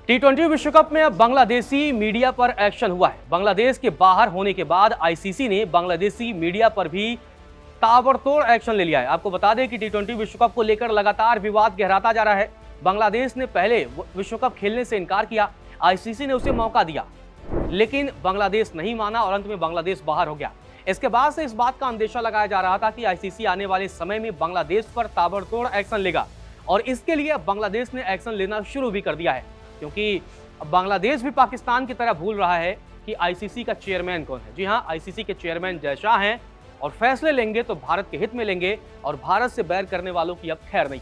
T20 विश्व cup में अब बांग्लादेशी मीडिया पर एक्शन हुआ है। बांग्लादेश के बाहर होने के बाद आईसीसी ने बांग्लादेशी मीडिया पर भी ताबड़तोड़ एक्शन ले लिया है। आपको बता दें कि T20 विश्व कप को लेकर लगातार विवाद गहराता जा रहा है। बांग्लादेश ने पहले विश्व कप खेलने से इनकार किया, आईसीसी ने उसे मौका दिया, लेकिन बांग्लादेश नहीं माना और अंत में बांग्लादेश बाहर हो गया। इसके बाद से इस बात का अंदेशा लगाया जा रहा था कि आईसीसी आने वाले समय में बांग्लादेश पर ताबड़तोड़ एक्शन लेगा और इसके लिए अब बांग्लादेश ने एक्शन लेना शुरू भी कर दिया है, क्योंकि अब बांग्लादेश भी पाकिस्तान की तरह भूल रहा है कि आईसीसी का चेयरमैन कौन है। जी हां, आईसीसी के चेयरमैन जय शाह हैं और फैसले लेंगे तो भारत के हित में लेंगे और भारत से बैर करने वालों की अब खैर नहीं।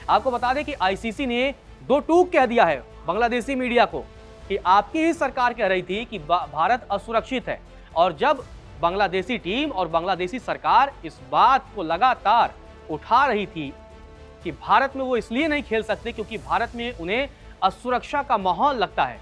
आपको बता दें कि आईसीसी ने दो टूक कह दिया है बांग्लादेशी मीडिया को कि आपकी ही सरकार कह रही थी कि भारत असुरक्षित है, और जब बांग्लादेशी टीम और बांग्लादेशी सरकार इस बात को लगातार उठा रही थी कि भारत में वो इसलिए नहीं खेल सकते क्योंकि भारत में उन्हें असुरक्षा का माहौल लगता है,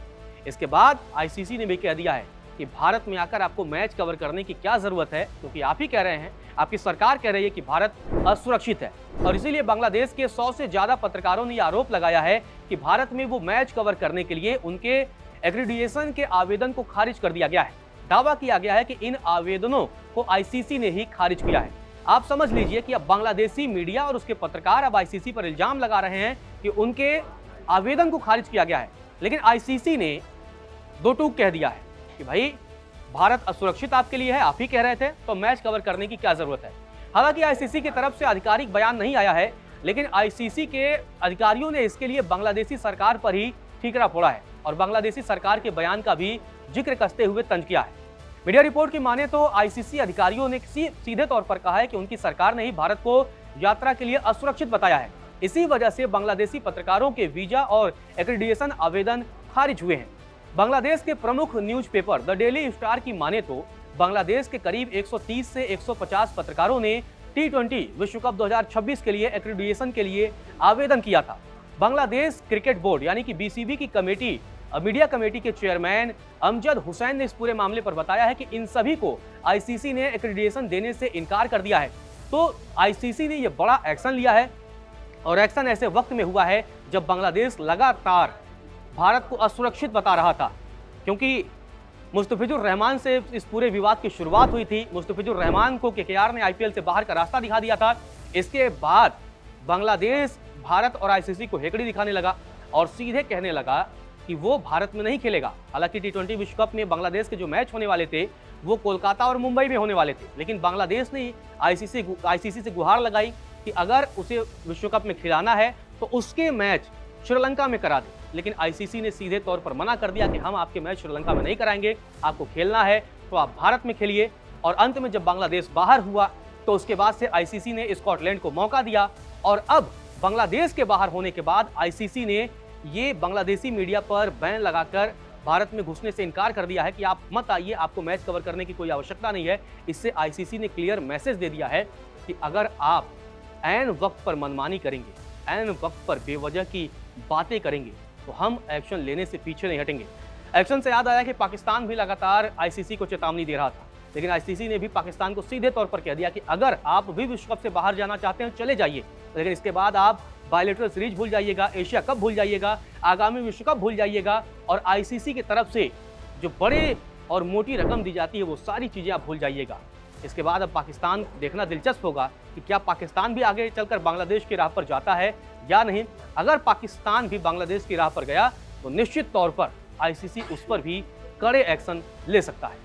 इसके बाद आईसीसी ने भी कह दिया है कि भारत में आकर आपको मैच कवर करने की क्या जरूरत है, क्योंकि आप ही कह रहे हैं, आपकी सरकार कह रही है कि भारत असुरक्षित है। और इसीलिए बांग्लादेश के 100 से ज्यादा पत्रकारों ने आरोप लगाया है कि भारत में वो मैच कवर करने के लिए उनके एक्रीडिएशन के आवेदन को खारिज कर दिया गया है। दावा किया गया है कि इन आवेदनों को आईसीसी ने ही खारिज किया है। आप समझ लीजिए कि अब बांग्लादेशी मीडिया और उसके पत्रकार अब आईसीसी पर इल्जाम लगा रहे हैं कि उनके आवेदन को खारिज किया गया है, लेकिन आईसीसी ने दो टूक कह दिया है कि भाई भारत असुरक्षित आपके लिए है, आप ही कह रहे थे, तो मैच कवर करने की क्या जरूरत है। हालांकि आईसीसी की तरफ से आधिकारिक बयान नहीं आया है, लेकिन आईसीसी के अधिकारियों ने इसके लिए बांग्लादेशी सरकार पर ही ठीकरा फोड़ा है और बांग्लादेशी सरकार के बयान का भी जिक्र कसते हुए तंज किया है। मीडिया रिपोर्ट की माने तो आईसीसी अधिकारियों ने सीधे तौर पर कहा है कि उनकी सरकार ने ही भारत को यात्रा के लिए असुरक्षित बताया है, इसी वजह से बांग्लादेशी पत्रकारों के वीजा और एक्रीडिएशन आवेदन खारिज हुए हैं। बांग्लादेश के प्रमुख न्यूज़पेपर द डेली स्टार की माने तो बांग्लादेश के करीब 130 से 150 पत्रकारों ने T20 विश्व कप 2026 के लिए एक्रीडिएशन के लिए आवेदन किया था। बांग्लादेश क्रिकेट बोर्ड यानी कि बीसीबी की कमेटी मीडिया कमेटी के चेयरमैन अमजद हुसैन ने इस पूरे मामले पर बताया है कि इन सभी को आईसीसी ने एक्रीडिएशन देने से इनकार कर दिया है। तो आईसीसी ने यह बड़ा एक्शन लिया है और एक्शन ऐसे वक्त में हुआ है जब बांग्लादेश लगातार भारत को असुरक्षित बता रहा था, क्योंकि मुस्तफिजुर रहमान से इस पूरे विवाद की शुरुआत हुई थी। मुस्तफिजुर रहमान को केकेआर ने आईपीएल से बाहर का रास्ता दिखा दिया था। इसके बाद बांग्लादेश भारत और आईसीसी को हेकड़ी दिखाने लगा और सीधे कहने लगा कि वो भारत में नहीं खेलेगा। हालांकि T20 विश्व कप में बांग्लादेश के जो मैच होने वाले थे वो कोलकाता और मुंबई में होने वाले थे, लेकिन बांग्लादेश ने आईसीसी से गुहार लगाई कि अगर उसे विश्व कप में खिलाना है तो उसके मैच श्रीलंका में करा दे, लेकिन आईसीसी ने सीधे तौर पर मना कर दिया कि हम आपके मैच श्रीलंका में नहीं कराएंगे, आपको खेलना है तो आप भारत में खेलिए। और अंत में जब बांग्लादेश बाहर हुआ तो उसके बाद से आईसीसी ने स्कॉटलैंड को मौका दिया और अब बांग्लादेश के बाहर होने के बाद आईसीसी ने ये बांग्लादेशी मीडिया पर बैन लगाकर भारत में घुसने से इनकार कर दिया है कि आप मत आइए, आपको मैच कवर करने की कोई आवश्यकता नहीं है। इससे आईसीसी ने क्लियर मैसेज दे दिया है कि अगर आप ऐन वक्त पर मनमानी करेंगे, ऐन वक्त पर बेवजह की बातें करेंगे तो हम एक्शन लेने से पीछे नहीं हटेंगे। एक्शन से याद आया कि पाकिस्तान भी लगातार आईसीसी को चेतावनी दे रहा था, लेकिन आईसीसी ने भी पाकिस्तान को सीधे तौर पर कह दिया कि अगर आप भी विश्व कप से बाहर जाना चाहते हैं चले जाइए, लेकिन इसके बाद आप बायलेटरल सीरीज भूल जाइएगा, एशिया कप भूल जाइएगा, आगामी विश्व कप भूल जाइएगा और आईसीसी की तरफ से जो बड़े और मोटी रकम दी जाती है वो सारी चीज़ें आप भूल जाइएगा। इसके बाद अब पाकिस्तान देखना दिलचस्प होगा कि क्या पाकिस्तान भी आगे चलकर बांग्लादेश की राह पर जाता है या नहीं। अगर पाकिस्तान भी बांग्लादेश की राह पर गया तो निश्चित तौर पर आईसीसी उस पर भी कड़े एक्शन ले सकता है।